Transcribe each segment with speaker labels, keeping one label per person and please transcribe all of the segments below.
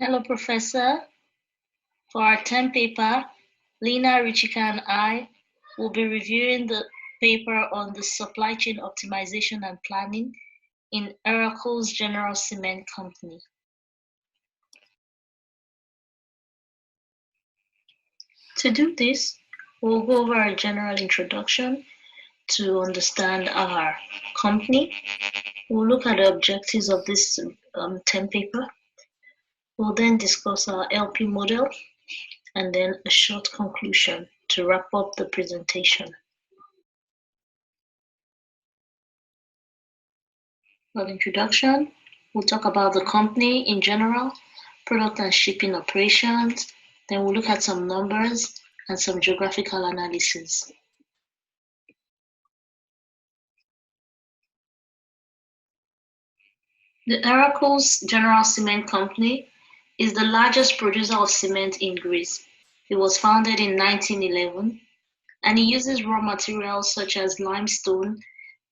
Speaker 1: Hello, Professor. For our term paper, Lena, Richika, and I will be reviewing the paper on the supply chain optimization and planning in Oracle's General Cement Company. To do this, we'll go over a general introduction to understand our company. We'll look at the objectives of this term paper. We'll then discuss our LP model and then a short conclusion to wrap up the presentation. For the introduction, we'll talk about the company in general, product and shipping operations, then we'll look at some numbers and some geographical analysis. The Oracle's General Cement Company is the largest producer of cement in Greece. It was founded in 1911 and it uses raw materials such as limestone,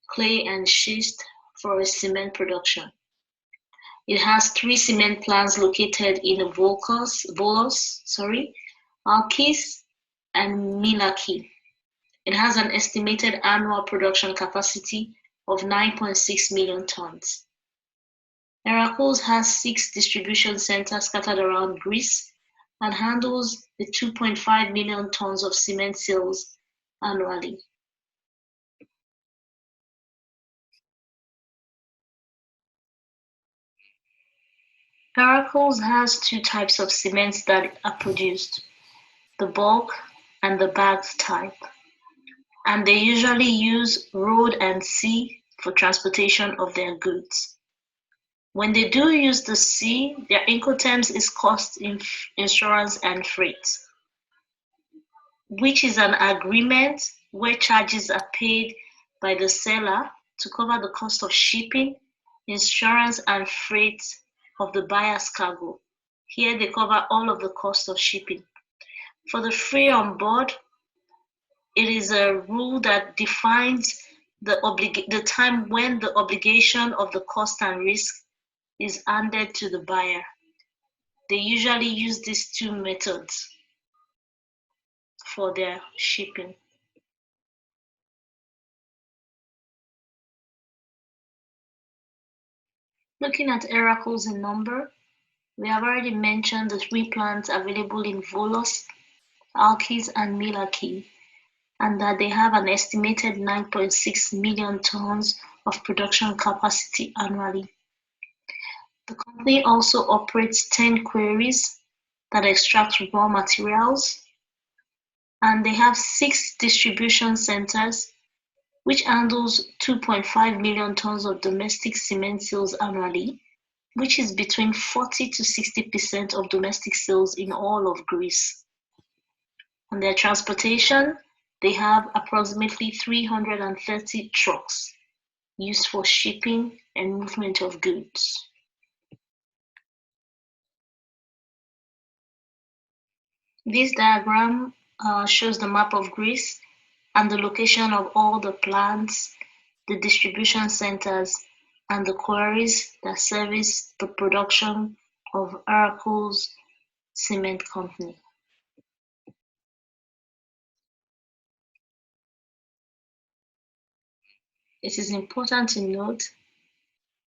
Speaker 1: clay, and schist for its cement production. It has 3 cement plants located in Volos, Alkis, and Milaki. It has an estimated annual production capacity of 9.6 million tons. Heracles has 6 distribution centers scattered around Greece and handles the 2.5 million tons of cement sales annually. Heracles has 2 types of cements that are produced, the bulk and the bagged type, and they usually use road and sea for transportation of their goods. When they do use the sea, their Incoterms is cost, insurance, and freight, which is an agreement where charges are paid by the seller to cover the cost of shipping, insurance, and freight of the buyer's cargo. Here they cover all of the cost of shipping. For the free on board, it is a rule that defines the time when the obligation of the cost and risk is handed to the buyer. They usually use these 2 methods for their shipping. Looking at Oracles in number, we have already mentioned the 3 plants available in Volos, Alkis, and Milaki, and that they have an estimated 9.6 million tons of production capacity annually. The company also operates 10 quarries that extract raw materials, and they have 6 distribution centers which handles 2.5 million tons of domestic cement sales annually, which is between 40 to 60% of domestic sales in all of Greece. On their transportation, they have approximately 330 trucks used for shipping and movement of goods. This diagram shows the map of Greece and the location of all the plants, the distribution centers, and the quarries that service the production of Oracle's cement company. It is important to note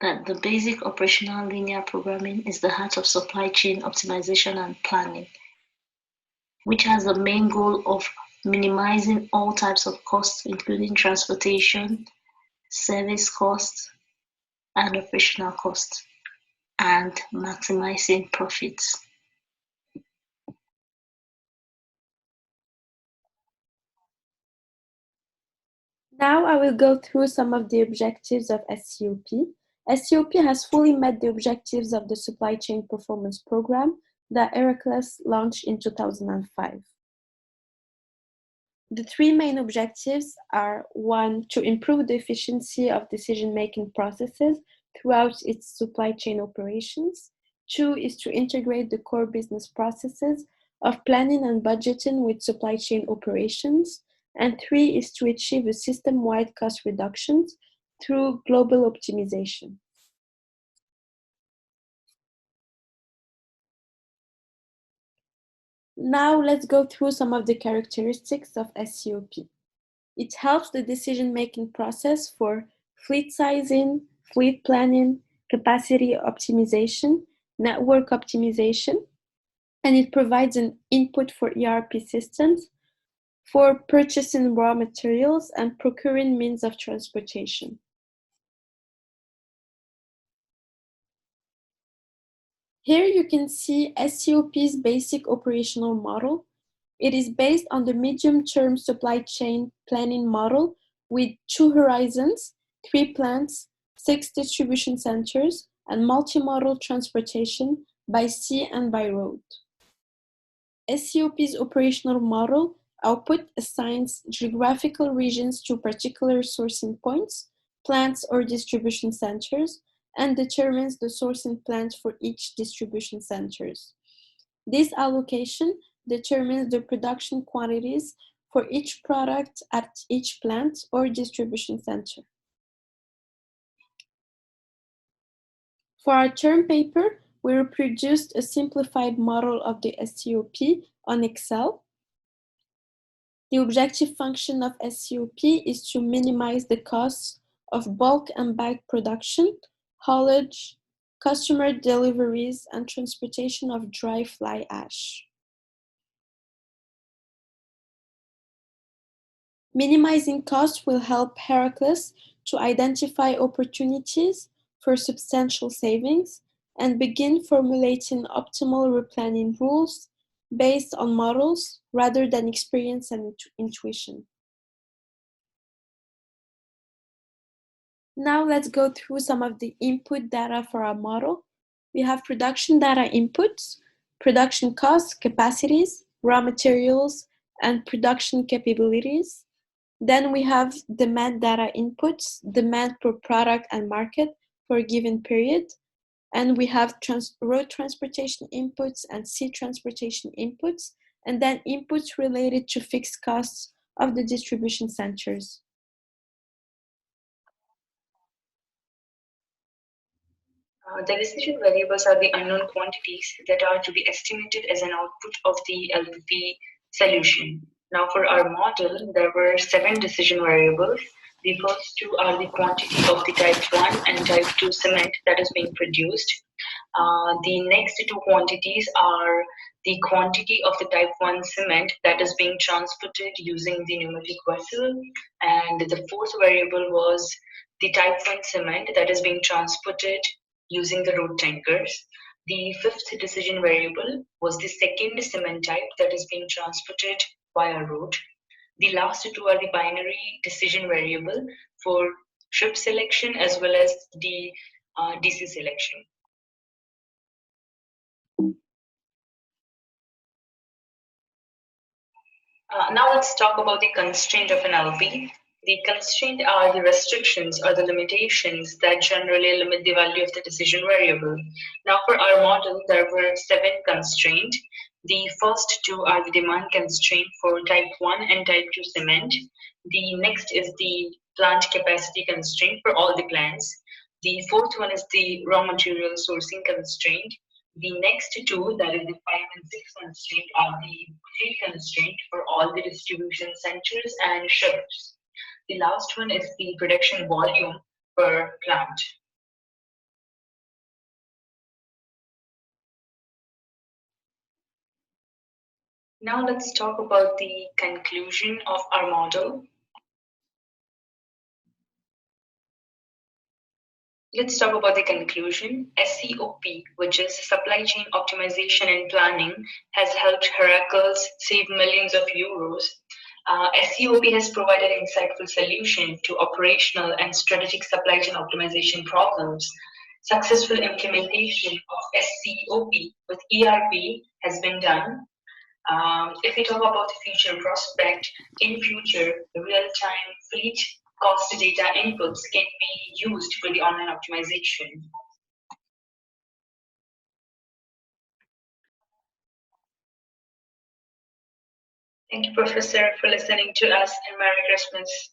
Speaker 1: that the basic operational linear programming is the heart of supply chain optimization and planning, which has the main goal of minimizing all types of costs, including transportation, service costs, and operational costs, and maximizing profits.
Speaker 2: Now I will go through some of the objectives of SCOP. SCOP has fully met the objectives of the Supply Chain Performance Program that Heracles launched in 2005. The 3 main objectives are: 1, to improve the efficiency of decision-making processes throughout its supply chain operations. 2 is to integrate the core business processes of planning and budgeting with supply chain operations. And 3 is to achieve a system-wide cost reductions through global optimization. Now let's go through some of the characteristics of SCOP. It helps the decision-making process for fleet sizing, fleet planning, capacity optimization, network optimization, and it provides an input for ERP systems, for purchasing raw materials and procuring means of transportation. Here you can see SCOP's basic operational model. It is based on the medium-term supply chain planning model with 2 horizons, 3 plants, 6 distribution centers, and multimodal transportation by sea and by road. SCOP's operational model output assigns geographical regions to particular sourcing points, plants or distribution centers, and determines the sourcing plans for each distribution centers. This allocation determines the production quantities for each product at each plant or distribution center. For our term paper, we reproduced a simplified model of the SCOP on Excel. The objective function of SCOP is to minimize the costs of bulk and bag production, haulage, customer deliveries, and transportation of dry fly ash. Minimizing costs will help Heracles to identify opportunities for substantial savings and begin formulating optimal replanning rules based on models rather than experience and intuition. Now let's go through some of the input data for our model. We have production data inputs, production costs, capacities, raw materials, and production capabilities. Then we have demand data inputs, demand per product and market for a given period. And we have road transportation inputs and sea transportation inputs, and then inputs related to fixed costs of the distribution centers.
Speaker 1: The decision variables are the unknown quantities that are to be estimated as an output of the LPP solution. Now, for our model, there were 7 decision variables. The first 2 are the quantity of the type 1 and type 2 cement that is being produced. The next 2 quantities are the quantity of the type 1 cement that is being transported using the pneumatic vessel, and the fourth variable was the type 1 cement that is being transported using the road tankers. The fifth decision variable was the second cement type that is being transported via road. The last 2 are the binary decision variable for ship selection as well as the DC selection. Now let's talk about the constraint of an LP. The constraint are the restrictions or the limitations that generally limit the value of the decision variable. Now for our model, there were 7 constraints. The first 2 are the demand constraint for type 1 and type 2 cement. The next is the plant capacity constraint for all the plants. The fourth one is the raw material sourcing constraint. The next 2, that is the 5 and 6 constraint, are the fleet constraint for all the distribution centers and ships. The last one is the production volume per plant. Now let's talk about the conclusion of our model. Let's talk about the conclusion. SCOP, which is Supply Chain Optimization and Planning, has helped Heracles save millions of euros. SCOP has provided insightful solution to operational and strategic supply chain optimization problems. Successful implementation of SCOP with ERP has been done. If we talk about the future prospect, in future, real-time fleet cost data inputs can be used for the online optimization. Thank you, Professor, for listening to us, and Merry Christmas.